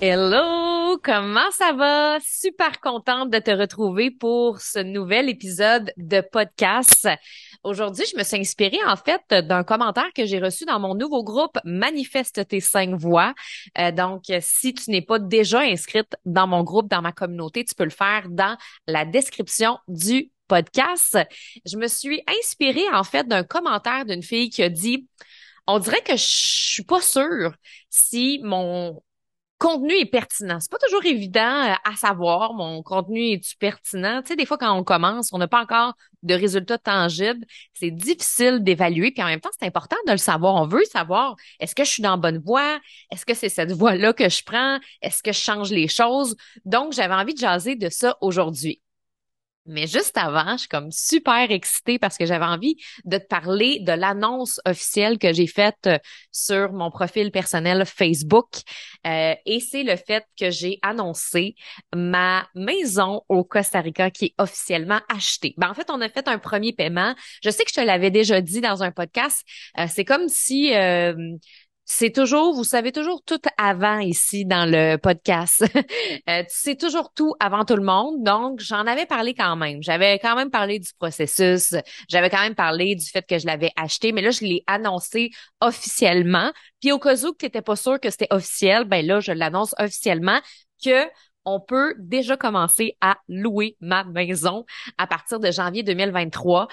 Hello, comment ça va? Super contente de te retrouver pour ce nouvel épisode de podcast. Aujourd'hui, je me suis inspirée en fait d'un commentaire que j'ai reçu dans mon nouveau groupe Manifeste tes 5 voix. Donc, si tu n'es pas déjà inscrite dans mon groupe, dans ma communauté, tu peux le faire dans la description du podcast. Je me suis inspirée en fait d'un commentaire d'une fille qui a dit, on dirait que je suis pas sûre si mon contenu est pertinent. C'est pas toujours évident à savoir, mon contenu est-tu pertinent? Tu sais, des fois, quand on commence, on n'a pas encore de résultats tangibles. C'est difficile d'évaluer. Puis en même temps, c'est important de le savoir. On veut savoir, est-ce que je suis dans la bonne voie? Est-ce que c'est cette voie-là que je prends? Est-ce que je change les choses? Donc, j'avais envie de jaser de ça aujourd'hui. Mais juste avant, je suis comme super excitée parce que j'avais envie de te parler de l'annonce officielle que j'ai faite sur mon profil personnel Facebook. Et c'est le fait que j'ai annoncé ma maison au Costa Rica qui est officiellement achetée. Ben, en fait, on a fait un premier paiement. Je sais que je te l'avais déjà dit dans un podcast. C'est comme si c'est toujours, vous savez toujours tout avant ici dans le podcast. Tu sais toujours tout avant tout le monde, donc j'en avais parlé quand même. J'avais quand même parlé du processus, j'avais quand même parlé du fait que je l'avais acheté, mais là, je l'ai annoncé officiellement. Puis au cas où que tu n'étais pas sûr que c'était officiel, ben là, je l'annonce officiellement que on peut déjà commencer à louer ma maison à partir de janvier 2023.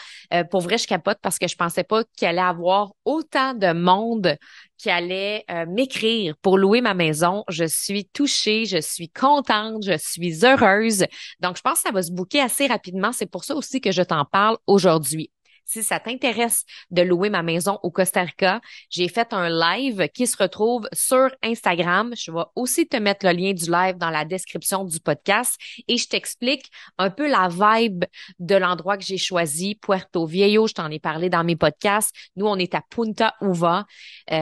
Pour vrai, je capote parce que je pensais pas qu'il allait y avoir autant de monde qui allait m'écrire pour louer ma maison. Je suis touchée, je suis contente, je suis heureuse. Donc, je pense que ça va se bouquer assez rapidement. C'est pour ça aussi que je t'en parle aujourd'hui. Si ça t'intéresse de louer ma maison au Costa Rica, j'ai fait un live qui se retrouve sur Instagram. Je vais aussi te mettre le lien du live dans la description du podcast et je t'explique un peu la vibe de l'endroit que j'ai choisi, Puerto Viejo. Je t'en ai parlé dans mes podcasts. Nous, on est à Punta Uva.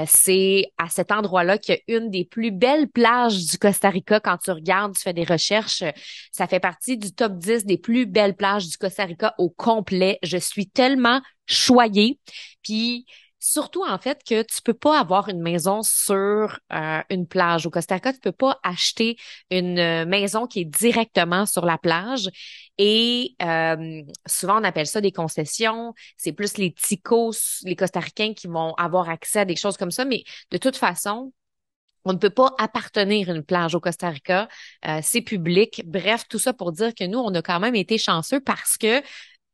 C'est à cet endroit-là qu'il y a une des plus belles plages du Costa Rica. Quand tu regardes, tu fais des recherches, ça fait partie du top 10 des plus belles plages du Costa Rica au complet. Je suis tellement choyée. Puis surtout en fait que tu peux pas avoir une maison sur une plage au Costa Rica, tu peux pas acheter une maison qui est directement sur la plage et souvent on appelle ça des concessions, c'est plus les ticos, les Costaricains qui vont avoir accès à des choses comme ça, mais de toute façon, on ne peut pas appartenir à une plage au Costa Rica, c'est public. Bref, tout ça pour dire que nous, on a quand même été chanceux parce que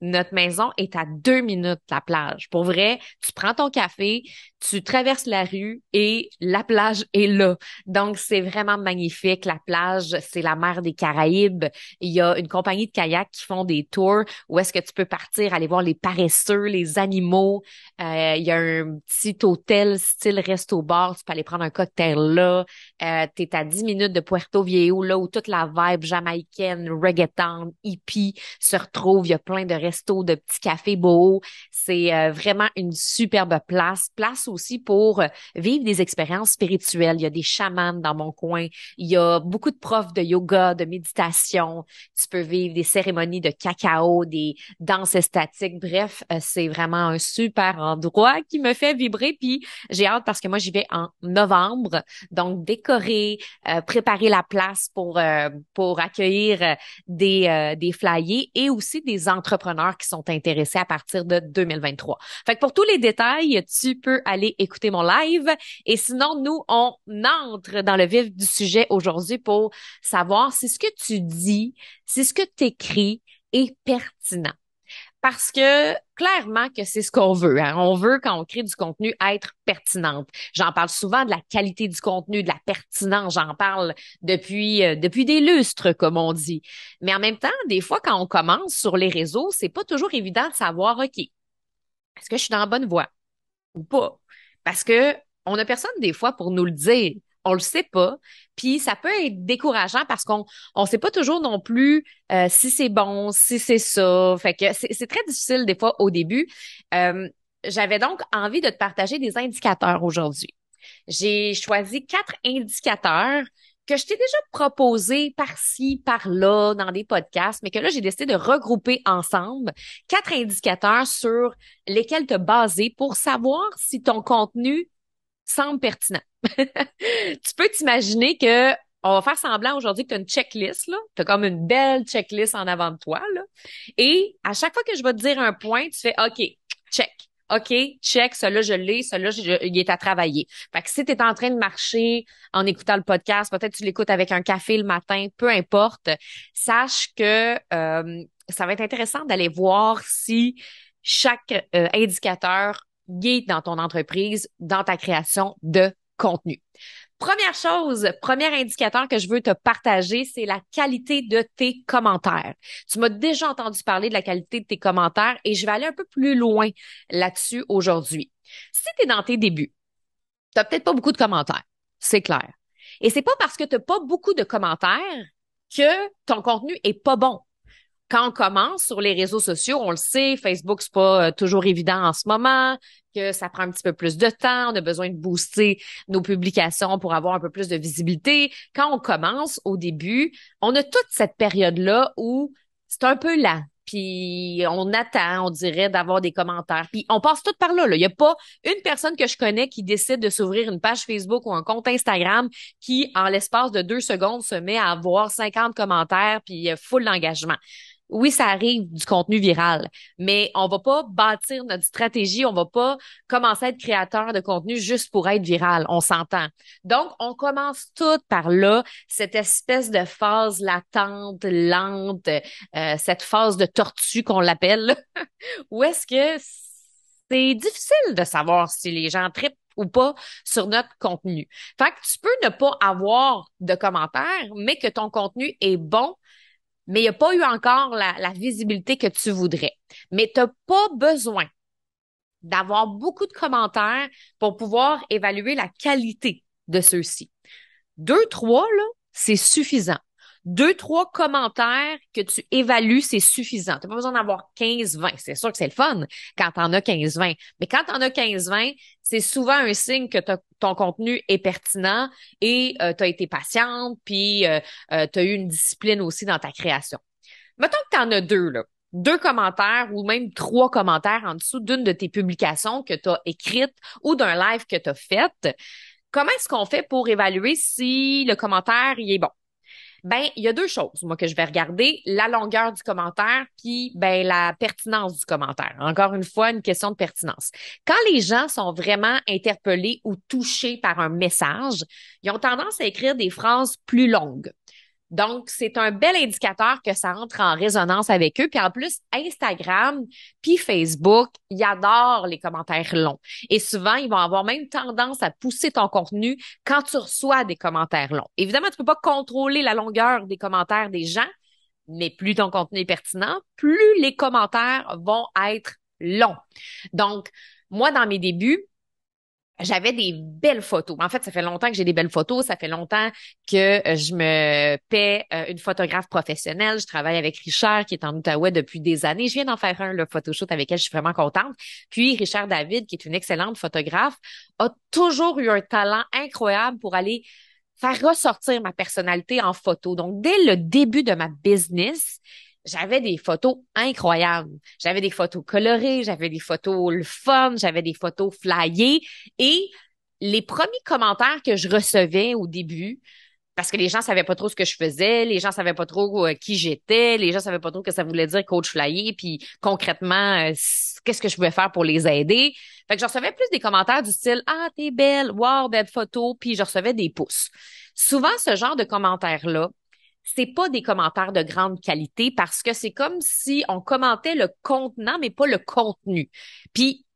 notre maison est à 2 minutes de la plage. Pour vrai, tu prends ton café, tu traverses la rue et la plage est là. Donc, c'est vraiment magnifique. La plage, c'est la mer des Caraïbes. Il y a une compagnie de kayak qui font des tours où est-ce que tu peux partir, aller voir les paresseux, les animaux. Il y a un petit hôtel style resto-bar. Tu peux aller prendre un cocktail là. T'es à 10 minutes de Puerto Viejo, là où toute la vibe jamaïcaine, reggaeton, hippie se retrouve. Il y a plein de restos, de petits cafés boho. C'est vraiment une superbe place. Place aussi pour vivre des expériences spirituelles. Il y a des chamans dans mon coin. Il y a beaucoup de profs de yoga, de méditation. Tu peux vivre des cérémonies de cacao, des danses estatiques. Bref, c'est vraiment un super endroit qui me fait vibrer. Puis j'ai hâte parce que moi, j'y vais en novembre. Donc, décorer, préparer la place pour accueillir des flyers et aussi des entrepreneurs qui sont intéressés à partir de 2023. Fait que pour tous les détails, tu peux aller écouter mon live. Et sinon, nous, on entre dans le vif du sujet aujourd'hui pour savoir si ce que tu dis, si ce que tu écris est pertinent. Parce que clairement que c'est ce qu'on veut, hein. On veut, quand on crée du contenu, être pertinente. J'en parle souvent de la qualité du contenu, de la pertinence. J'en parle depuis des lustres, comme on dit. Mais en même temps, des fois, quand on commence sur les réseaux, c'est pas toujours évident de savoir, OK, est-ce que je suis dans la bonne voie ou pas? Parce que on a personne des fois pour nous le dire. On le sait pas. Puis ça peut être décourageant parce qu'on sait pas toujours non plus si c'est bon, si c'est ça. Fait que c'est très difficile des fois au début. Euh, J'avais donc envie de te partager des indicateurs aujourd'hui. J'ai choisi 4 indicateurs que je t'ai déjà proposés par-ci, par-là, dans des podcasts, mais que là, j'ai décidé de regrouper ensemble 4 indicateurs sur lesquels te baser pour savoir si ton contenu semble pertinent. Tu peux t'imaginer que on va faire semblant aujourd'hui que tu as une checklist, là. Tu as comme une belle checklist en avant de toi, là. Et à chaque fois que je vais te dire un point, tu fais OK, check. OK, check, celui-là, je l'ai, celui-là, il est à travailler. Fait que si tu es en train de marcher en écoutant le podcast, peut-être tu l'écoutes avec un café le matin, peu importe, sache que ça va être intéressant d'aller voir si chaque indicateur guide dans ton entreprise, dans ta création de contenu. Première chose, premier indicateur que je veux te partager, c'est la qualité de tes commentaires. Tu m'as déjà entendu parler de la qualité de tes commentaires et je vais aller un peu plus loin là-dessus aujourd'hui. Si tu es dans tes débuts, tu n'as peut-être pas beaucoup de commentaires, c'est clair. Et c'est pas parce que tu n'as pas beaucoup de commentaires que ton contenu est pas bon. Quand on commence sur les réseaux sociaux, on le sait, Facebook, c'est pas toujours évident en ce moment, que ça prend un petit peu plus de temps, on a besoin de booster nos publications pour avoir un peu plus de visibilité. Quand on commence au début, on a toute cette période-là où c'est un peu lent. Puis on attend, on dirait, d'avoir des commentaires. Puis on passe tout par là, là. Il n'y a pas une personne que je connais qui décide de s'ouvrir une page Facebook ou un compte Instagram qui, en l'espace de 2 secondes, se met à avoir 50 commentaires puis full d'engagement. Oui, ça arrive du contenu viral, mais on va pas bâtir notre stratégie, on va pas commencer à être créateur de contenu juste pour être viral, on s'entend. Donc, on commence tout par là, cette espèce de phase latente, lente, cette phase de tortue qu'on l'appelle, où est-ce que c'est difficile de savoir si les gens trippent ou pas sur notre contenu. Fait que tu peux ne pas avoir de commentaires, mais que ton contenu est bon, mais il n'y a pas eu encore la visibilité que tu voudrais. Mais tu n'as pas besoin d'avoir beaucoup de commentaires pour pouvoir évaluer la qualité de ceux-ci. 2, 3, là, c'est suffisant. 2, 3 commentaires que tu évalues, c'est suffisant. Tu n'as pas besoin d'avoir 15, 20. C'est sûr que c'est le fun quand tu en as 15, 20. Mais quand tu en as 15, 20, c'est souvent un signe que ton contenu est pertinent et tu as été patiente, puis tu as eu une discipline aussi dans ta création. Mettons que tu en as 2, là. 2 commentaires ou même 3 commentaires en dessous d'une de tes publications que tu as écrites ou d'un live que tu as fait. Comment est-ce qu'on fait pour évaluer si le commentaire il est bon? Ben, il y a 2 choses, moi, que je vais regarder, la longueur du commentaire, puis ben la pertinence du commentaire. Encore une fois, une question de pertinence. Quand les gens sont vraiment interpellés ou touchés par un message, ils ont tendance à écrire des phrases plus longues. Donc, c'est un bel indicateur que ça entre en résonance avec eux. Puis en plus, Instagram puis Facebook, ils adorent les commentaires longs. Et souvent, ils vont avoir même tendance à pousser ton contenu quand tu reçois des commentaires longs. Évidemment, tu peux pas contrôler la longueur des commentaires des gens, mais plus ton contenu est pertinent, plus les commentaires vont être longs. Donc, moi, dans mes débuts, j'avais des belles photos. En fait, ça fait longtemps que j'ai des belles photos. Ça fait longtemps que je me paie une photographe professionnelle. Je travaille avec Richard, qui est en Outaouais depuis des années. Je viens d'en faire le photoshoot avec elle. Je suis vraiment contente. Puis, Richard David, qui est une excellente photographe, a toujours eu un talent incroyable pour aller faire ressortir ma personnalité en photo. Donc, dès le début de ma business, j'avais des photos incroyables. J'avais des photos colorées, j'avais des photos le fun, j'avais des photos flyées. Et les premiers commentaires que je recevais au début, parce que les gens savaient pas trop ce que je faisais, les gens savaient pas trop qui j'étais, les gens savaient pas trop ce que ça voulait dire coach flyé, puis concrètement, qu'est-ce que je pouvais faire pour les aider. Fait que je recevais plus des commentaires du style «Ah, t'es belle, wow, belle photo», puis je recevais des pouces. Souvent, ce genre de commentaires-là, c'est pas des commentaires de grande qualité parce que c'est comme si on commentait le contenant, mais pas le contenu. Puis,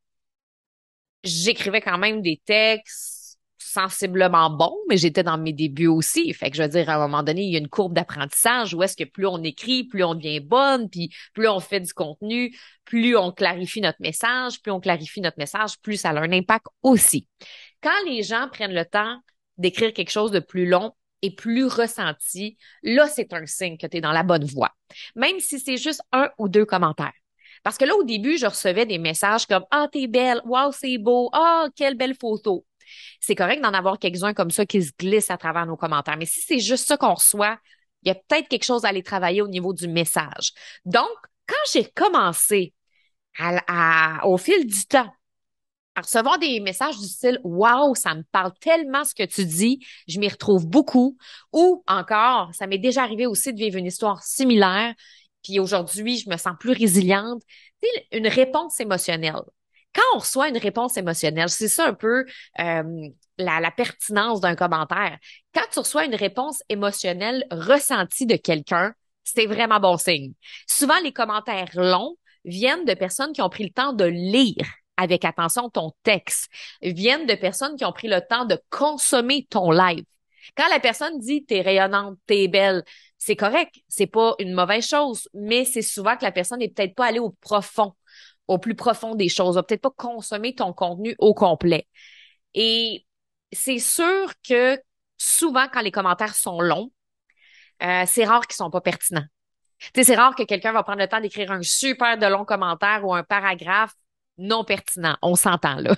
j'écrivais quand même des textes sensiblement bons, mais j'étais dans mes débuts aussi. Fait que je veux dire, à un moment donné, il y a une courbe d'apprentissage où est-ce que plus on écrit, plus on devient bonne, puis plus on fait du contenu, plus on clarifie notre message, plus on clarifie notre message, plus ça a un impact aussi. Quand les gens prennent le temps d'écrire quelque chose de plus long et plus ressenti, là, c'est un signe que tu es dans la bonne voie. Même si c'est juste 1 ou 2 commentaires. Parce que là, au début, je recevais des messages comme «Ah, t'es belle, wow, c'est beau, ah, quelle belle photo». C'est correct d'en avoir quelques-uns comme ça qui se glissent à travers nos commentaires. Mais si c'est juste ça qu'on reçoit, il y a peut-être quelque chose à aller travailler au niveau du message. Donc, quand j'ai commencé au fil du temps à recevoir des messages du style Wow, ça me parle tellement ce que tu dis, je m'y retrouve beaucoup. Ou encore, ça m'est déjà arrivé aussi de vivre une histoire similaire, puis aujourd'hui, je me sens plus résiliente. Tu sais, une réponse émotionnelle. Quand on reçoit une réponse émotionnelle, c'est ça un peu la pertinence d'un commentaire. Quand tu reçois une réponse émotionnelle ressentie de quelqu'un, c'est vraiment bon signe. Souvent, les commentaires longs viennent de personnes qui ont pris le temps de lire avec attention ton texte, viennent de personnes qui ont pris le temps de consommer ton live. Quand la personne dit t'es rayonnante, t'es belle, c'est correct, c'est pas une mauvaise chose, mais c'est souvent que la personne n'est peut-être pas allée au profond, au plus profond des choses, va peut-être pas consommer ton contenu au complet. Et c'est sûr que souvent quand les commentaires sont longs, c'est rare qu'ils sont pas pertinents. Tu sais, c'est rare que quelqu'un va prendre le temps d'écrire un super de long commentaire ou un paragraphe non pertinent. On s'entend là.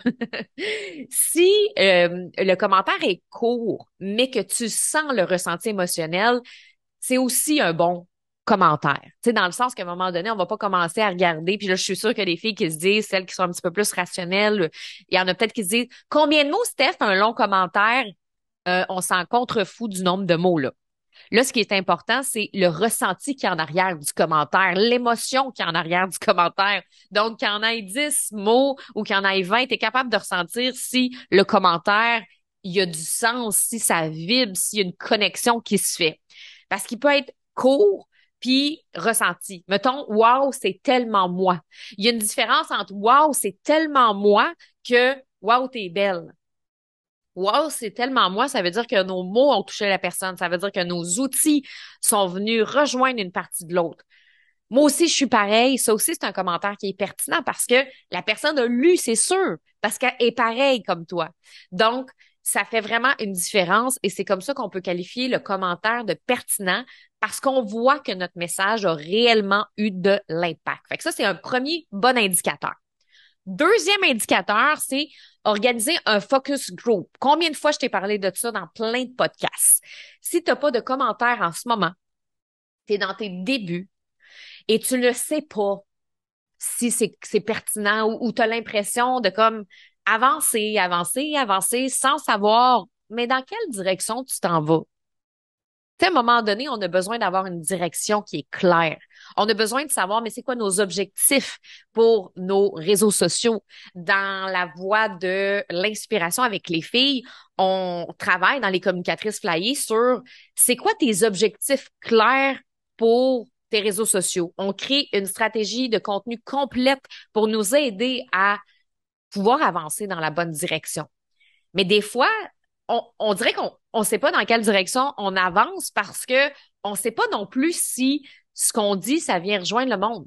Si le commentaire est court, mais que tu sens le ressenti émotionnel, c'est aussi un bon commentaire. Tu sais, dans le sens qu'à un moment donné, on va pas commencer à regarder. Puis là, je suis sûre que les filles qui se disent, celles qui sont un petit peu plus rationnelles, il y en a peut-être qui se disent, combien de mots, Steph, un long commentaire? On s'en contrefout du nombre de mots, là. Là, ce qui est important, c'est le ressenti qu'il y a en arrière du commentaire, l'émotion qu'il y a en arrière du commentaire. Donc, qu'il y en ait 10 mots ou qu'il y en ait 20, tu es capable de ressentir si le commentaire, il y a du sens, si ça vibre, s'il y a une connexion qui se fait. Parce qu'il peut être court puis ressenti. Mettons, wow, c'est tellement moi. Il y a une différence entre wow, c'est tellement moi que wow, t'es belle. Wow, c'est tellement moi, ça veut dire que nos mots ont touché la personne, ça veut dire que nos outils sont venus rejoindre une partie de l'autre. Moi aussi, je suis pareil. Ça aussi, c'est un commentaire qui est pertinent parce que la personne a lu, c'est sûr, parce qu'elle est pareille comme toi. Donc, ça fait vraiment une différence et c'est comme ça qu'on peut qualifier le commentaire de pertinent parce qu'on voit que notre message a réellement eu de l'impact. Fait que ça, c'est un premier bon indicateur. Deuxième indicateur, c'est organiser un focus group. Combien de fois je t'ai parlé de ça dans plein de podcasts? Si tu n'as pas de commentaires en ce moment, tu es dans tes débuts et tu ne sais pas si c'est pertinent ou tu as l'impression de comme avancer, avancer, avancer sans savoir, mais dans quelle direction tu t'en vas? Tu sais, à un moment donné, on a besoin d'avoir une direction qui est claire. On a besoin de savoir, mais c'est quoi nos objectifs pour nos réseaux sociaux? Dans la voie de l'inspiration avec les filles, on travaille dans les communicatrices flyées sur c'est quoi tes objectifs clairs pour tes réseaux sociaux. On crée une stratégie de contenu complète pour nous aider à pouvoir avancer dans la bonne direction. Mais des fois, on dirait qu'on on sait pas dans quelle direction on avance parce que on sait pas non plus si ce qu'on dit, ça vient rejoindre le monde.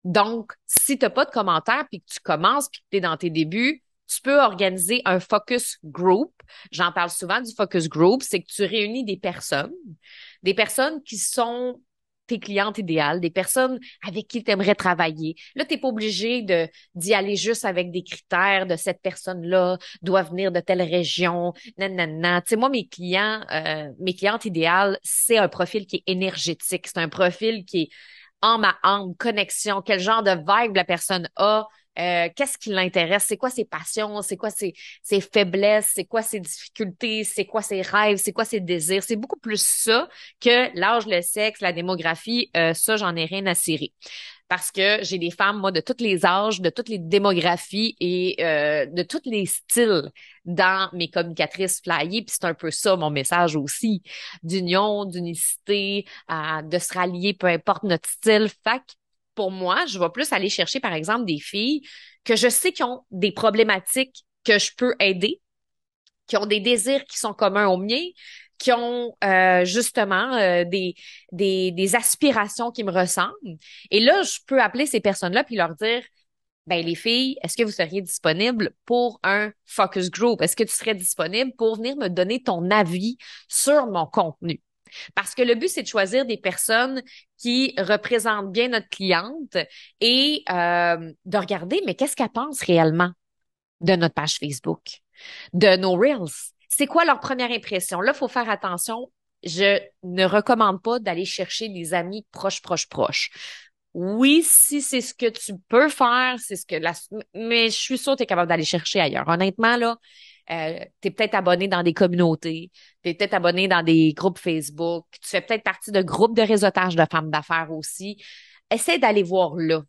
Donc, si t'as pas de commentaires puis que tu commences puis que t'es dans tes débuts, tu peux organiser un focus group. J'en parle souvent du focus group, c'est que tu réunis des personnes qui sont tes clientes idéales, des personnes avec qui tu aimerais travailler. Là, tu n'es pas obligé d'y aller juste avec des critères de cette personne-là, doit venir de telle région, nanana. Tu sais, moi, mes clientes idéales, c'est un profil qui est énergétique, c'est un profil qui est âme à âme, connexion, quel genre de vibe la personne a, qu'est-ce qui l'intéresse, c'est quoi ses passions, c'est quoi ses faiblesses, c'est quoi ses difficultés, c'est quoi ses rêves, c'est quoi ses désirs. C'est beaucoup plus ça que l'âge, le sexe, la démographie. Ça, j'en ai rien à cirer. Parce que j'ai des femmes, moi, de tous les âges, de toutes les démographies et de tous les styles dans mes communicatrices flyées. Puis c'est un peu ça, mon message aussi, d'union, d'unicité, de se rallier, peu importe notre style. Fait que pour moi, je vais plus aller chercher, par exemple, des filles que je sais qui ont des problématiques que je peux aider, qui ont des désirs qui sont communs aux miens, qui ont justement des aspirations qui me ressemblent. Et là, je peux appeler ces personnes-là puis leur dire, ben les filles, est-ce que vous seriez disponibles pour un focus group? Est-ce que tu serais disponible pour venir me donner ton avis sur mon contenu? Parce que le but, c'est de choisir des personnes qui représentent bien notre cliente et de regarder, mais qu'est-ce qu'elle pense réellement de notre page Facebook, de nos Reels? C'est quoi leur première impression? Là, il faut faire attention. Je ne recommande pas d'aller chercher des amis proches, proches, proches. Oui, si c'est ce que tu peux faire, c'est ce que la... Mais je suis sûre que tu es capable d'aller chercher ailleurs. Honnêtement, là, tu es peut-être abonné dans des communautés, tu es peut-être abonné dans des groupes Facebook, tu fais peut-être partie de groupes de réseautage de femmes d'affaires aussi. Essaie d'aller voir là.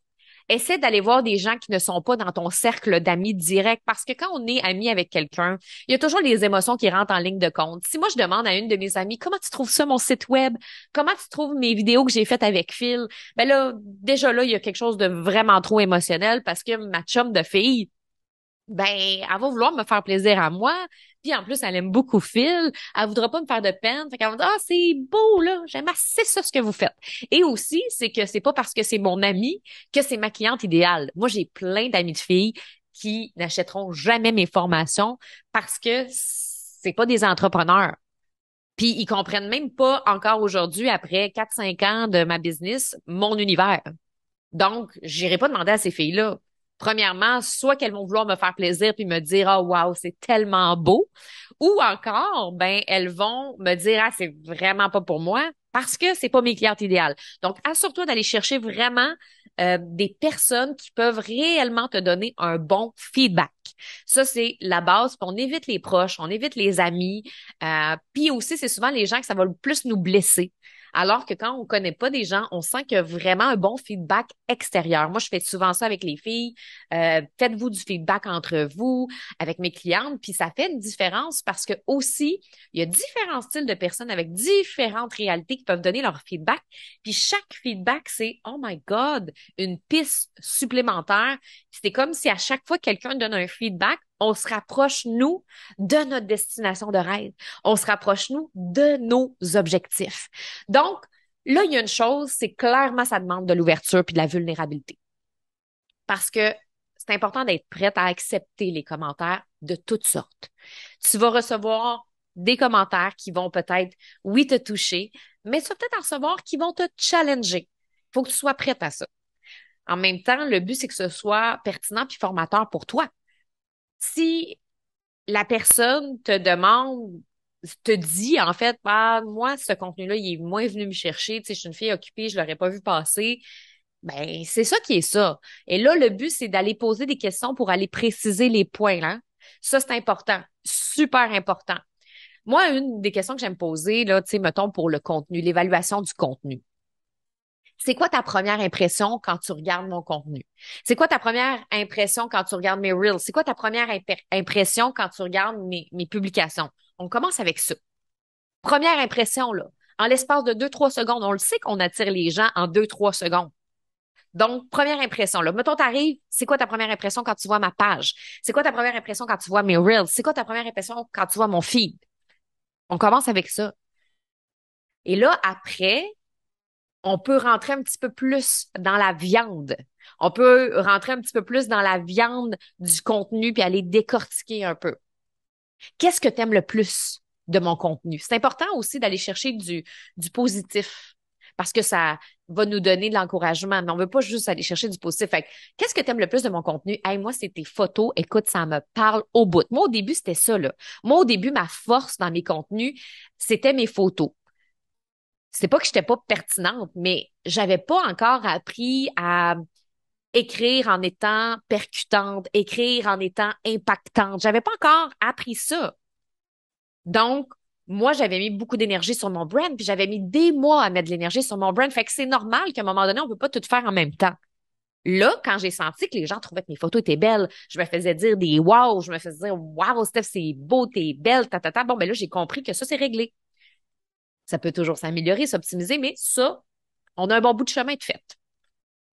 Essaie d'aller voir des gens qui ne sont pas dans ton cercle d'amis direct parce que quand on est ami avec quelqu'un, il y a toujours les émotions qui rentrent en ligne de compte. Si moi je demande à une de mes amies, comment tu trouves ça mon site web? Comment tu trouves mes vidéos que j'ai faites avec Phil? Ben là, déjà là, il y a quelque chose de vraiment trop émotionnel parce que ma chum de fille, ben, elle va vouloir me faire plaisir à moi. Puis en plus, elle aime beaucoup Phil. Elle voudra pas me faire de peine. Fait qu'elle va dire, ah, c'est beau, là. J'aime assez ça, ce que vous faites. Et aussi, c'est que c'est pas parce que c'est mon ami que c'est ma cliente idéale. Moi, j'ai plein d'amis de filles qui n'achèteront jamais mes formations parce que c'est pas des entrepreneurs. Puis ils comprennent même pas encore aujourd'hui, après 4 5 ans de ma business, mon univers. Donc, j'irai pas demander à ces filles-là. Premièrement, soit qu'elles vont vouloir me faire plaisir puis me dire, ah, wow, c'est tellement beau. Ou encore, ben, elles vont me dire, ah, c'est vraiment pas pour moi parce que c'est pas mes clientes idéales. Donc, assure-toi d'aller chercher vraiment des personnes qui peuvent réellement te donner un bon feedback. Ça, c'est la base. Puis on évite les proches, on évite les amis. Puis aussi, c'est souvent les gens que ça va le plus nous blesser. Alors que quand on connaît pas des gens, on sent qu'il y a vraiment un bon feedback extérieur. Moi, je fais souvent ça avec les filles. Faites-vous du feedback entre vous, avec mes clientes, puis ça fait une différence parce que aussi, il y a différents styles de personnes avec différentes réalités qui peuvent donner leur feedback. Puis chaque feedback, c'est oh my God, une piste supplémentaire. C'est comme si à chaque fois que quelqu'un donne un feedback, on se rapproche, nous, de notre destination de rêve. On se rapproche, nous, de nos objectifs. Donc, là, il y a une chose, c'est clairement, ça demande de l'ouverture puis de la vulnérabilité. Parce que c'est important d'être prête à accepter les commentaires de toutes sortes. Tu vas recevoir des commentaires qui vont peut-être, oui, te toucher, mais tu vas peut-être en recevoir qui vont te challenger. Il faut que tu sois prête à ça. En même temps, le but, c'est que ce soit pertinent puis formateur pour toi. Si la personne te demande, te dit en fait, ah, moi, ce contenu-là, il est moins venu me chercher, tu sais, je suis une fille occupée, je l'aurais pas vu passer. Ben, c'est ça qui est ça. Et là, le but, c'est d'aller poser des questions pour aller préciser les points, là. Ça, c'est important. Super important. Moi, une des questions que j'aime poser, là, tu sais, mettons pour le contenu, l'évaluation du contenu. C'est quoi ta première impression quand tu regardes mon contenu? C'est quoi ta première impression quand tu regardes mes reels? C'est quoi ta première impression quand tu regardes mes publications? On commence avec ça. Première impression, là. En l'espace de 2 3 secondes, on le sait qu'on attire les gens en 2 3 secondes. Donc, première impression, là. Mettons, t'arrives, c'est quoi ta première impression quand tu vois ma page? C'est quoi ta première impression quand tu vois mes reels? C'est quoi ta première impression quand tu vois mon feed? On commence avec ça. Et là, après, on peut rentrer un petit peu plus dans la viande. On peut rentrer un petit peu plus dans la viande du contenu puis aller décortiquer un peu. Qu'est-ce que tu aimes le plus de mon contenu? C'est important aussi d'aller chercher du positif parce que ça va nous donner de l'encouragement, mais on veut pas juste aller chercher du positif. Fait que, qu'est-ce que tu aimes le plus de mon contenu? Hey, moi, c'est tes photos. Écoute, ça me parle au bout. Moi, au début, c'était ça, là. Moi, au début, ma force dans mes contenus, c'était mes photos. C'est pas que j'étais pas pertinente, mais j'avais pas encore appris à écrire en étant percutante, écrire en étant impactante. J'avais pas encore appris ça. Donc, moi, j'avais mis beaucoup d'énergie sur mon brand, puis j'avais mis des mois à mettre de l'énergie sur mon brand. Fait que c'est normal qu'à un moment donné, on peut pas tout faire en même temps. Là, quand j'ai senti que les gens trouvaient que mes photos étaient belles, je me faisais dire des wow, je me faisais dire wow, Steph, c'est beau, t'es belle, ta, ta, ta. Bon, ben là, j'ai compris que ça, c'est réglé. Ça peut toujours s'améliorer, s'optimiser, mais ça, on a un bon bout de chemin de fait.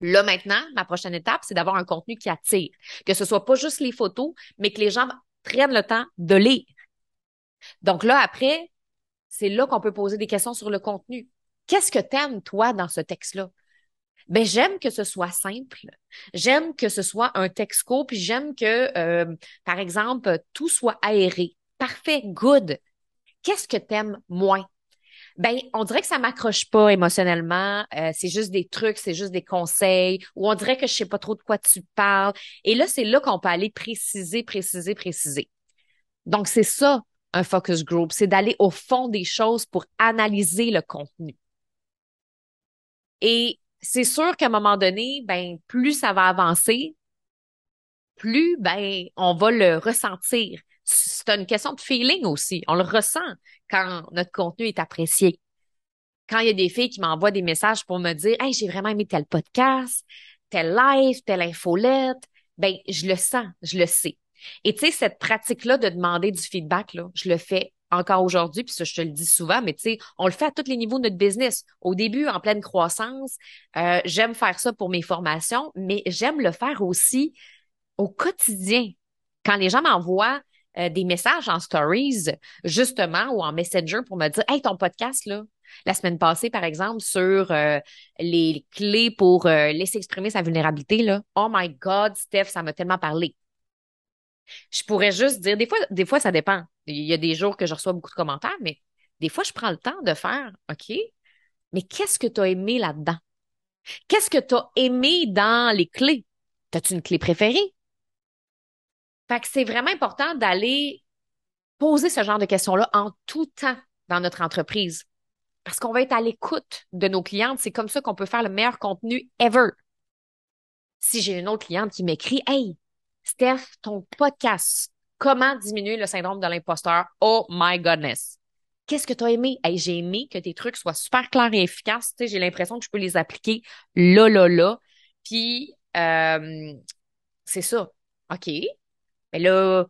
Là, maintenant, ma prochaine étape, c'est d'avoir un contenu qui attire. Que ce soit pas juste les photos, mais que les gens prennent le temps de lire. Donc là, après, c'est là qu'on peut poser des questions sur le contenu. Qu'est-ce que t'aimes, toi, dans ce texte-là? Ben, j'aime que ce soit simple. J'aime que ce soit un texte court, puis j'aime que, par exemple, tout soit aéré. Parfait, good. Qu'est-ce que t'aimes moins? Ben, on dirait que ça m'accroche pas émotionnellement. C'est juste des trucs, c'est juste des conseils. Ou on dirait que je sais pas trop de quoi tu parles. Et là, c'est là qu'on peut aller préciser, préciser, préciser. Donc, c'est ça, un focus group. C'est d'aller au fond des choses pour analyser le contenu. Et c'est sûr qu'à un moment donné, ben, plus ça va avancer, plus, ben, on va le ressentir. C'est une question de feeling aussi. On le ressent quand notre contenu est apprécié. Quand il y a des filles qui m'envoient des messages pour me dire, hey, j'ai vraiment aimé tel podcast, tel live, telle infolette, ben, je le sens, je le sais. Et tu sais, cette pratique-là de demander du feedback, là, je le fais encore aujourd'hui, puis ça, je te le dis souvent, mais tu sais, on le fait à tous les niveaux de notre business. Au début, en pleine croissance, j'aime faire ça pour mes formations, mais j'aime le faire aussi au quotidien. Quand les gens m'envoient des messages en stories, justement, ou en Messenger pour me dire, hey, ton podcast, là, la semaine passée, par exemple, sur les clés pour laisser exprimer sa vulnérabilité, là, oh my God, Steph, ça m'a tellement parlé. Je pourrais juste dire, des fois, ça dépend. Il y a des jours que je reçois beaucoup de commentaires, mais des fois, je prends le temps de faire, OK, mais qu'est-ce que tu as aimé là-dedans? Qu'est-ce que tu as aimé dans les clés? T'as-tu une clé préférée? Fait que c'est vraiment important d'aller poser ce genre de questions-là en tout temps dans notre entreprise parce qu'on va être à l'écoute de nos clientes. C'est comme ça qu'on peut faire le meilleur contenu ever. Si j'ai une autre cliente qui m'écrit, hey, Steph, ton podcast, comment diminuer le syndrome de l'imposteur? Oh my goodness. Qu'est-ce que tu as aimé? Hey, j'ai aimé que tes trucs soient super clairs et efficaces. Tu sais, j'ai l'impression que je peux les appliquer là, là, là. Puis, c'est ça. OK. Mais là,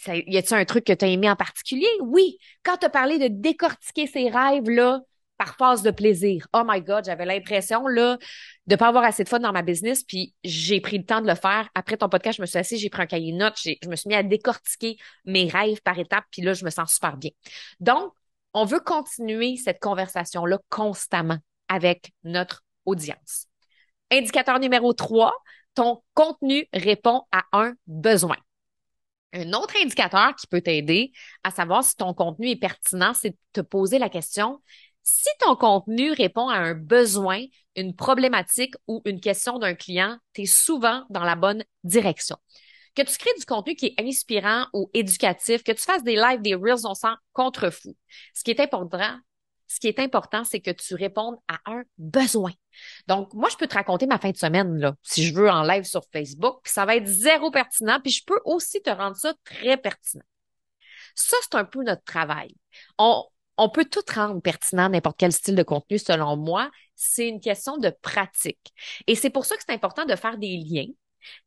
y a-t-il un truc que tu as aimé en particulier? Oui. Quand tu as parlé de décortiquer ses rêves, là, par phase de plaisir. Oh my God, j'avais l'impression, là, de pas avoir assez de fun dans ma business, puis j'ai pris le temps de le faire. Après ton podcast, je me suis assise, j'ai pris un cahier de notes, je me suis mis à décortiquer mes rêves par étapes, puis là, je me sens super bien. Donc, on veut continuer cette conversation-là constamment avec notre audience. Indicateur numéro 3, ton contenu répond à un besoin. Un autre indicateur qui peut t'aider à savoir si ton contenu est pertinent, c'est de te poser la question, si ton contenu répond à un besoin, une problématique ou une question d'un client, tu es souvent dans la bonne direction. Que tu crées du contenu qui est inspirant ou éducatif, que tu fasses des lives, des reels, on s'en contrefou. Ce qui est important, ce qui est important, c'est que tu répondes à un besoin. Donc, moi, je peux te raconter ma fin de semaine, là, si je veux, en live sur Facebook, puis ça va être zéro pertinent, puis je peux aussi te rendre ça très pertinent. Ça, c'est un peu notre travail. On, on peut tout rendre pertinent, n'importe quel style de contenu, selon moi. C'est une question de pratique. Et c'est pour ça que c'est important de faire des liens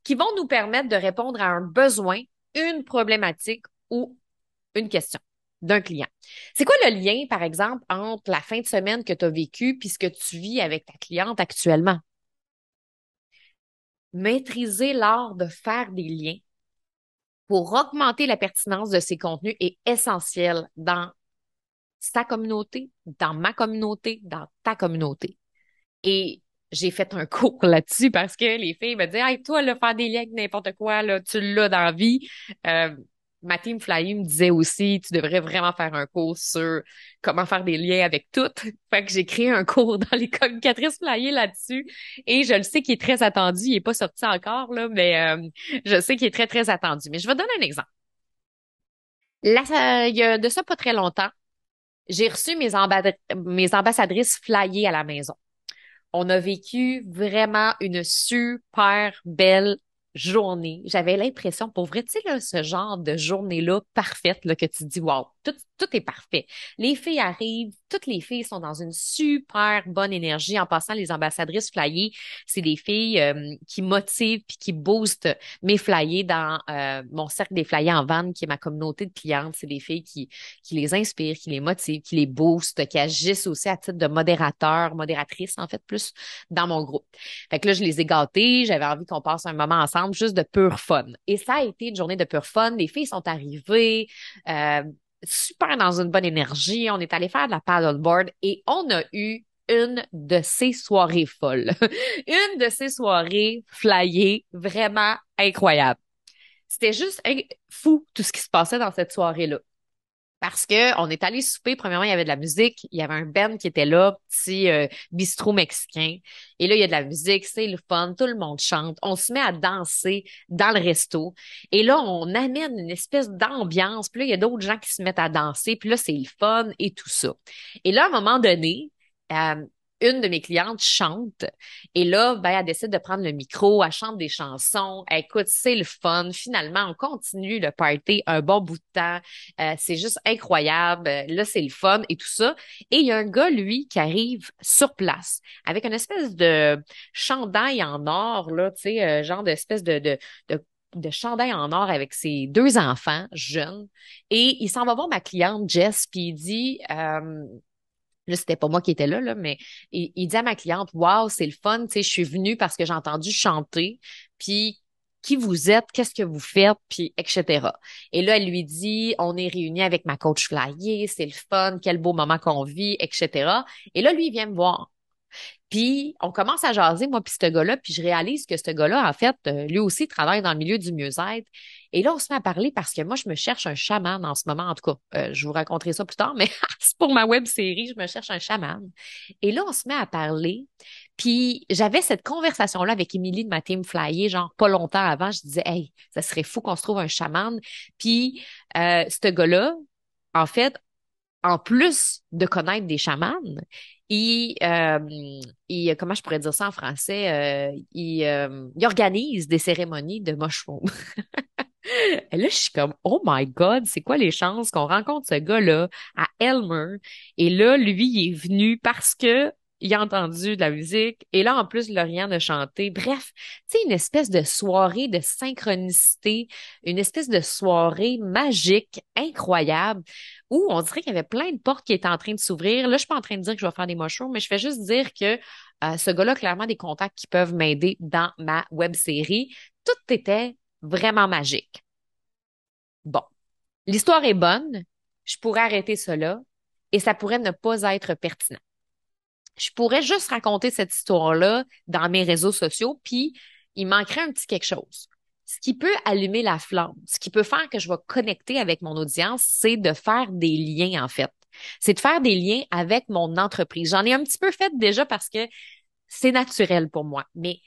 qui vont nous permettre de répondre à un besoin, une problématique ou une question d'un client. C'est quoi le lien, par exemple, entre la fin de semaine que tu as vécue puis ce que tu vis avec ta cliente actuellement? Maîtriser l'art de faire des liens pour augmenter la pertinence de ces contenus est essentiel dans sa communauté, dans ma communauté, dans ta communauté. Et j'ai fait un cours là-dessus parce que les filles me disaient, hey, toi, là, faire des liens avec n'importe quoi, là, tu l'as dans la vie. Euh, Ma team Flyer me disait aussi, tu devrais vraiment faire un cours sur comment faire des liens avec tout. Fait que j'ai créé un cours dans les communicatrices Flyer là-dessus. Et je le sais qu'il est très attendu. Il est pas sorti encore, là, mais je sais qu'il est très, très attendu. Mais je vais donner un exemple. Là, il y a de ça pas très longtemps, j'ai reçu mes ambassadrices Flyer à la maison. On a vécu vraiment une super belle journée. J'avais l'impression, pour vrai, tu sais, là, ce genre de journée-là parfaite, là, que tu te dis, wow, tout est parfait. Les filles arrivent, toutes les filles sont dans une super bonne énergie. En passant, les ambassadrices flyées, c'est des filles qui motivent puis qui boostent mes flyers dans mon cercle des flyers en van, qui est ma communauté de clientes. C'est des filles qui les inspirent, qui les motivent, qui les boostent, qui agissent aussi à titre de modérateur, modératrice, en fait, plus dans mon groupe. Fait que là, je les ai gâtés. J'avais envie qu'on passe un moment ensemble, juste de pur fun. Et ça a été une journée de pur fun. Les filles sont arrivées, super dans une bonne énergie. On est allé faire de la paddleboard et on a eu une de ces soirées folles. Une de ces soirées flyées vraiment incroyable. C'était juste fou tout ce qui se passait dans cette soirée-là. Parce que on est allé souper, premièrement, il y avait de la musique, il y avait un band qui était là, petit bistrot mexicain. Et là, il y a de la musique, c'est le fun, tout le monde chante, on se met à danser dans le resto. Et là, on amène une espèce d'ambiance, puis là, il y a d'autres gens qui se mettent à danser, puis là, c'est le fun et tout ça. Et là, à un moment donné, euh, une de mes clientes chante et là, ben, elle décide de prendre le micro, elle chante des chansons. Écoute, c'est le fun. Finalement, on continue le party un bon bout de temps. C'est juste incroyable. Là, c'est le fun et tout ça. Et il y a un gars, lui, qui arrive sur place avec une espèce de chandail en or, là, tu sais, genre d'espèce de chandail en or avec ses deux enfants jeunes. Et il s'en va voir ma cliente Jess, puis il dit, là, c'était pas moi qui étais là, mais il dit à ma cliente, Wow, c'est le fun, tu sais, je suis venue parce que j'ai entendu chanter, puis qui vous êtes, qu'est-ce que vous faites, puis etc. Et là, elle lui dit, on est réunis avec ma coach flyer, c'est le fun, quel beau moment qu'on vit, etc. Et là, lui, il vient me voir. Puis, on commence à jaser, moi, puis ce gars-là, puis je réalise que ce gars-là, en fait, lui aussi travaille dans le milieu du mieux-être. Et là, on se met à parler parce que moi, je me cherche un chaman en ce moment. En tout cas, je vous raconterai ça plus tard, mais c'est pour ma web série, je me cherche un chaman. Et là, on se met à parler. Puis, j'avais cette conversation-là avec Émilie de ma team Flyer, genre pas longtemps avant. Je disais, hey, ça serait fou qu'on se trouve un chaman. Puis, ce gars-là, en fait, en plus de connaître des chamans, comment je pourrais dire ça en français, il organise des cérémonies de mushroom. Et là, je suis comme, oh my God, c'est quoi les chances qu'on rencontre ce gars-là à Elmer? Et là, lui, il est venu parce que il a entendu de la musique. Et là, en plus, Lauriane a chanté. Bref, tu sais, une espèce de soirée de synchronicité, une espèce de soirée magique, incroyable, où on dirait qu'il y avait plein de portes qui étaient en train de s'ouvrir. Là, je suis pas en train de dire que je vais faire des mushrooms, mais je fais juste dire que ce gars-là a clairement des contacts qui peuvent m'aider dans ma web série. Tout était vraiment magique. Bon, l'histoire est bonne, je pourrais arrêter cela et ça pourrait ne pas être pertinent. Je pourrais juste raconter cette histoire-là dans mes réseaux sociaux, puis il manquerait un petit quelque chose. Ce qui peut allumer la flamme, ce qui peut faire que je vais connecter avec mon audience, c'est de faire des liens, en fait. C'est de faire des liens avec mon entreprise. J'en ai un petit peu fait déjà parce que c'est naturel pour moi, mais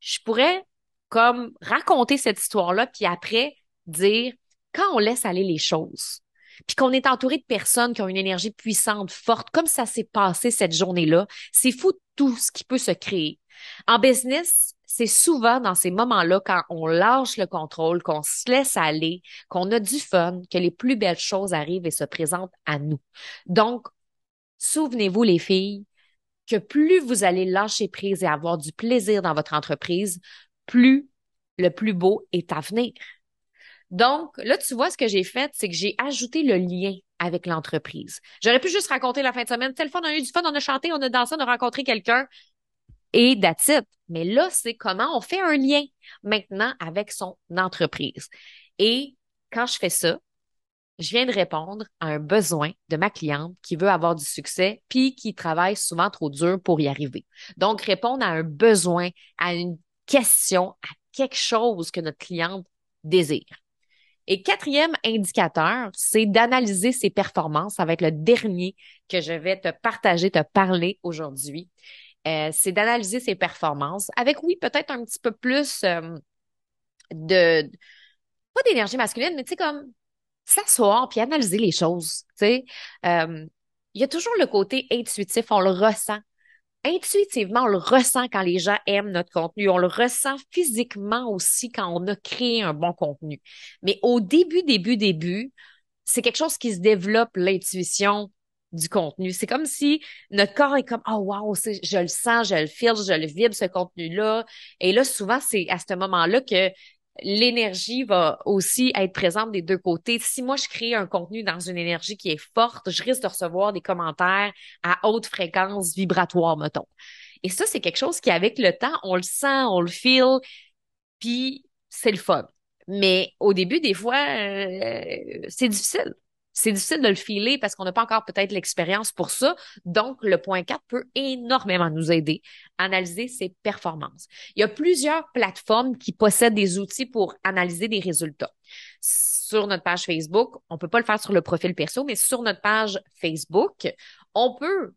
je pourrais comme raconter cette histoire-là, puis après dire, quand on laisse aller les choses, puis qu'on est entouré de personnes qui ont une énergie puissante, forte, comme ça s'est passé cette journée-là, c'est fou tout ce qui peut se créer. En business, c'est souvent dans ces moments-là, quand on lâche le contrôle, qu'on se laisse aller, qu'on a du fun, que les plus belles choses arrivent et se présentent à nous. Donc, souvenez-vous, les filles, que plus vous allez lâcher prise et avoir du plaisir dans votre entreprise, plus le plus beau est à venir. Donc, là, tu vois, ce que j'ai fait, c'est que j'ai ajouté le lien avec l'entreprise. J'aurais pu juste raconter la fin de semaine. Tel fun, on a eu du fun, on a chanté, on a dansé, on a rencontré quelqu'un et that's it. Mais là, c'est comment on fait un lien maintenant avec son entreprise. Et quand je fais ça, je viens de répondre à un besoin de ma cliente qui veut avoir du succès puis qui travaille souvent trop dur pour y arriver. Donc, répondre à un besoin, à une question, à quelque chose que notre cliente désire. Et quatrième indicateur, c'est d'analyser ses performances. Ça va être le dernier que je vais te partager, te parler aujourd'hui. C'est d'analyser ses performances avec, oui, peut-être un petit peu plus de, pas d'énergie masculine, mais tu sais, comme s'asseoir puis analyser les choses. Tu sais, Euh, il y a toujours le côté intuitif, on le ressent. Intuitivement, on le ressent quand les gens aiment notre contenu. On le ressent physiquement aussi quand on a créé un bon contenu. Mais au début, c'est quelque chose qui se développe, l'intuition du contenu. C'est comme si notre corps est comme, oh wow, je le sens, je le feel, je le vibre, ce contenu-là. Et là, souvent, c'est à ce moment-là que l'énergie va aussi être présente des deux côtés. Si moi, je crée un contenu dans une énergie qui est forte, je risque de recevoir des commentaires à haute fréquence vibratoire, mettons. Et ça, c'est quelque chose qui, avec le temps, on le sent, on le feel, puis c'est le fun. Mais au début, des fois, c'est difficile. C'est difficile de le filer parce qu'on n'a pas encore peut-être l'expérience pour ça. Donc, le point 4 peut énormément nous aider à analyser ses performances. Il y a plusieurs plateformes qui possèdent des outils pour analyser des résultats. Sur notre page Facebook, on peut pas le faire sur le profil perso, mais sur notre page Facebook, on peut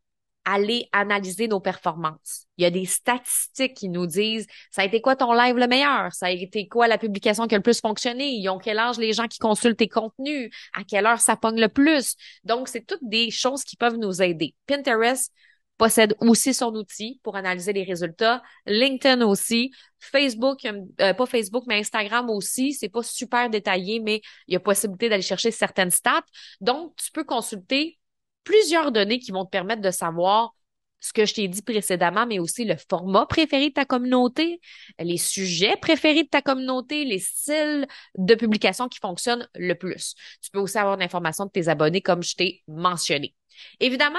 aller analyser nos performances. Il y a des statistiques qui nous disent, ça a été quoi ton live le meilleur? Ça a été quoi la publication qui a le plus fonctionné? Ils ont quel âge les gens qui consultent tes contenus? À quelle heure ça pogne le plus? Donc, c'est toutes des choses qui peuvent nous aider. Pinterest, possède aussi son outil pour analyser les résultats. LinkedIn aussi. Facebook, pas Facebook, mais Instagram aussi. C'est pas super détaillé, mais il y a possibilité d'aller chercher certaines stats. Donc, tu peux consulter plusieurs données qui vont te permettre de savoir ce que je t'ai dit précédemment, mais aussi le format préféré de ta communauté, les sujets préférés de ta communauté, les styles de publication qui fonctionnent le plus. Tu peux aussi avoir l'information de tes abonnés comme je t'ai mentionné. Évidemment,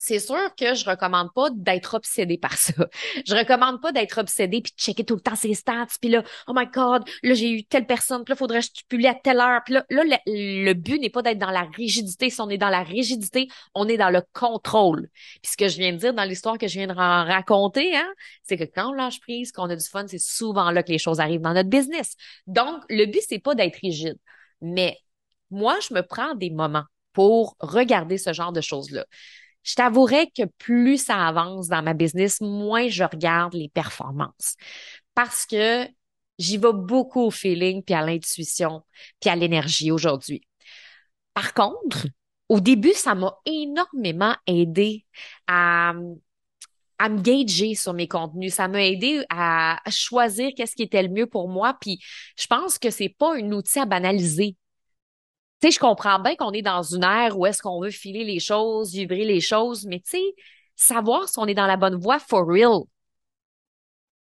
c'est sûr que je recommande pas d'être obsédé par ça. Je recommande pas d'être obsédé puis de checker tout le temps ses stats puis là, oh my God, là j'ai eu telle personne, puis là faudrait que je publie à telle heure. Puis là le but n'est pas d'être dans la rigidité. Si on est dans la rigidité, on est dans le contrôle. Puis ce que je viens de dire dans l'histoire que je viens de raconter, hein, c'est que quand on lâche prise, qu'on a du fun, c'est souvent là que les choses arrivent dans notre business. Donc le but c'est pas d'être rigide, mais moi je me prends des moments pour regarder ce genre de choses-là. Je t'avouerais que plus ça avance dans ma business, moins je regarde les performances. Parce que j'y vais beaucoup au feeling, puis à l'intuition, puis à l'énergie aujourd'hui. Par contre, au début, ça m'a énormément aidé à, à me gager sur mes contenus. Ça m'a aidé à choisir qu'est-ce qui était le mieux pour moi. Puis je pense que c'est pas un outil à banaliser. Tu sais, je comprends bien qu'on est dans une ère où est-ce qu'on veut filer les choses, vibrer les choses, mais tu sais, savoir si on est dans la bonne voie for real,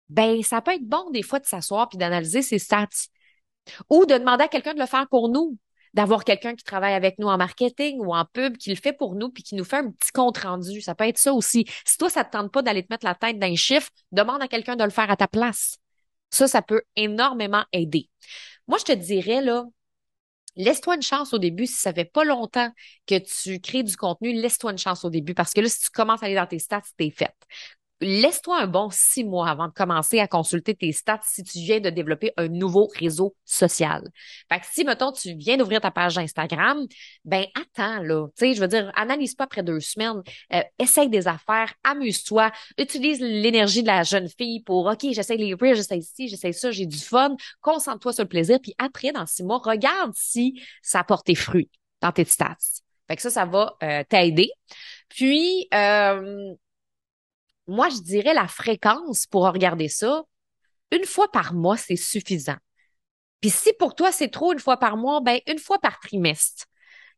ben ça peut être bon des fois de s'asseoir puis d'analyser ses stats ou de demander à quelqu'un de le faire pour nous, d'avoir quelqu'un qui travaille avec nous en marketing ou en pub qui le fait pour nous puis qui nous fait un petit compte rendu. Ça peut être ça aussi. Si toi ça te tente pas d'aller te mettre la tête dans un chiffre, demande à quelqu'un de le faire à ta place. Ça peut énormément aider. Moi, je te dirais là, laisse-toi une chance au début. Si ça fait pas longtemps que tu crées du contenu, laisse-toi une chance au début parce que là, si tu commences à aller dans tes stats, t'es faite. Laisse-toi un bon 6 mois avant de commencer à consulter tes stats si tu viens de développer un nouveau réseau social. Fait que si, mettons, tu viens d'ouvrir ta page Instagram, ben attends, là. Tu sais, je veux dire, analyse pas après 2 semaines. Essaye des affaires, amuse-toi, utilise l'énergie de la jeune fille pour, OK, j'essaie les reels, j'essaie ci, j'essaie ça, j'ai du fun. Concentre-toi sur le plaisir. Puis après, dans 6 mois, regarde si ça porte tes fruits dans tes stats. Fait que ça va t'aider. Puis, moi, je dirais la fréquence pour regarder ça, une fois par mois, c'est suffisant. Puis si pour toi, c'est trop une fois par mois, ben une fois par trimestre.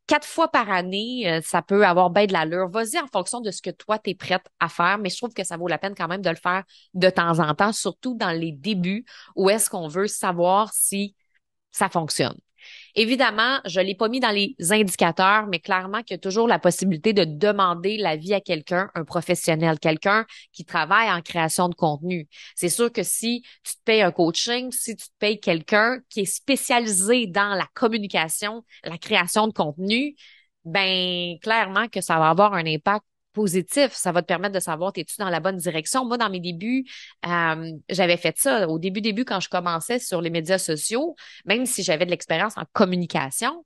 4 fois par année, ça peut avoir bien de l'allure. Vas-y en fonction de ce que toi, tu es prête à faire, mais je trouve que ça vaut la peine quand même de le faire de temps en temps, surtout dans les débuts où est-ce qu'on veut savoir si ça fonctionne. Évidemment, je l'ai pas mis dans les indicateurs, mais clairement qu'il y a toujours la possibilité de demander l'avis à quelqu'un, un professionnel, quelqu'un qui travaille en création de contenu. C'est sûr que si tu te payes un coaching, si tu te payes quelqu'un qui est spécialisé dans la communication, la création de contenu, ben clairement que ça va avoir un impact positif. Ça va te permettre de savoir, es-tu dans la bonne direction? Moi, dans mes débuts, j'avais fait ça. Au début, quand je commençais sur les médias sociaux, même si j'avais de l'expérience en communication,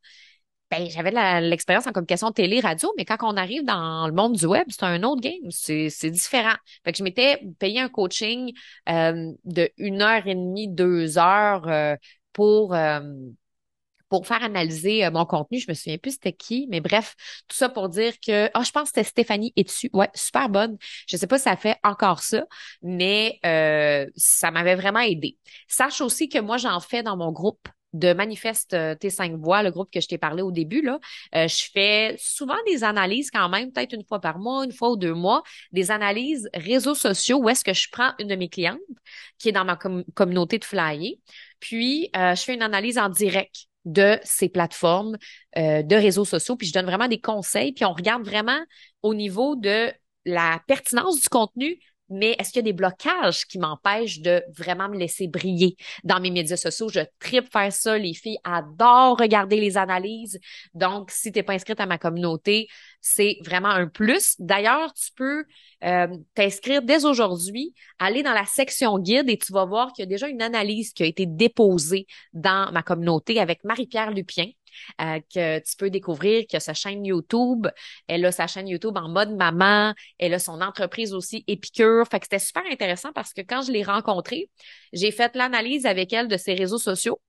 ben, j'avais l'expérience en communication télé, radio, mais quand on arrive dans le monde du web, c'est un autre game. C'est différent. Fait que je m'étais payé un coaching de 1 heure et demie, 2 heures pour faire analyser mon contenu. Je me souviens plus c'était qui, mais bref, tout ça pour dire que, je pense que c'était Stéphanie Etu. Ouais, super bonne. Je sais pas si ça fait encore ça, mais ça m'avait vraiment aidé. Sache aussi que moi, j'en fais dans mon groupe de Manifeste T5 Voix, le groupe que je t'ai parlé au début, là. Je fais souvent des analyses quand même, peut-être une fois par mois, une fois ou 2 mois, des analyses réseaux sociaux où est-ce que je prends une de mes clientes qui est dans ma communauté de flyers, puis je fais une analyse en direct de ces plateformes de réseaux sociaux, puis je donne vraiment des conseils, puis on regarde vraiment au niveau de la pertinence du contenu, mais est-ce qu'il y a des blocages qui m'empêchent de vraiment me laisser briller dans mes médias sociaux? Je tripe faire ça. Les filles adorent regarder les analyses. Donc, si t'es pas inscrite à ma communauté, c'est vraiment un plus. D'ailleurs, tu peux t'inscrire dès aujourd'hui, aller dans la section guide et tu vas voir qu'il y a déjà une analyse qui a été déposée dans ma communauté avec Marie-Pierre Lupien. Que tu peux découvrir, qui a sa chaîne YouTube. Elle a sa chaîne YouTube en mode maman. Elle a son entreprise aussi Épicure. Fait que c'était super intéressant parce que quand je l'ai rencontrée, j'ai fait l'analyse avec elle de ses réseaux sociaux.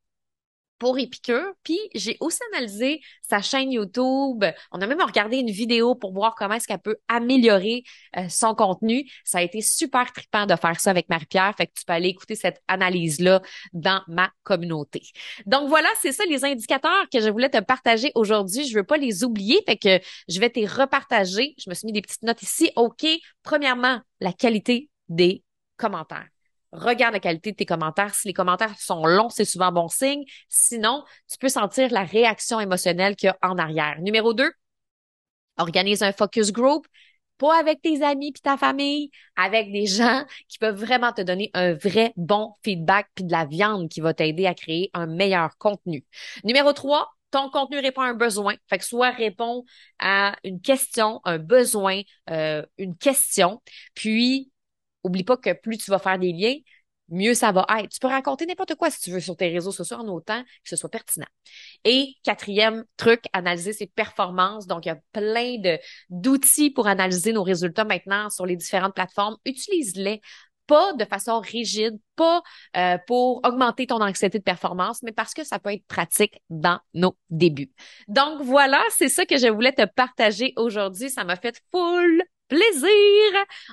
pour Épicure. Puis j'ai aussi analysé sa chaîne YouTube. On a même regardé une vidéo pour voir comment est-ce qu'elle peut améliorer son contenu. Ça a été super trippant de faire ça avec Marie-Pierre. Fait que tu peux aller écouter cette analyse-là dans ma communauté. Donc voilà, c'est ça les indicateurs que je voulais te partager aujourd'hui. Je veux pas les oublier. Fait que je vais te repartager. Je me suis mis des petites notes ici. OK. Premièrement, la qualité des commentaires. Regarde la qualité de tes commentaires. Si les commentaires sont longs, c'est souvent bon signe. Sinon, tu peux sentir la réaction émotionnelle qu'il y a en arrière. Numéro 2, organise un focus group. Pas avec tes amis puis ta famille, avec des gens qui peuvent vraiment te donner un vrai bon feedback puis de la viande qui va t'aider à créer un meilleur contenu. Numéro 3, ton contenu répond à un besoin. Fait que soit répond à une question, un besoin, une question. Puis, oublie pas que plus tu vas faire des liens, mieux ça va être. Tu peux raconter n'importe quoi si tu veux sur tes réseaux sociaux en autant que ce soit pertinent. Et quatrième truc, analyser ses performances. Donc, il y a plein d'outils pour analyser nos résultats maintenant sur les différentes plateformes. Utilise-les. Pas de façon rigide, pas pour augmenter ton anxiété de performance, mais parce que ça peut être pratique dans nos débuts. Donc voilà, c'est ça que je voulais te partager aujourd'hui. Ça m'a fait full plaisir.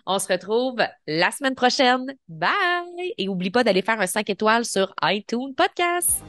On se retrouve la semaine prochaine. Bye! Et oublie pas d'aller faire un 5 étoiles sur iTunes Podcast.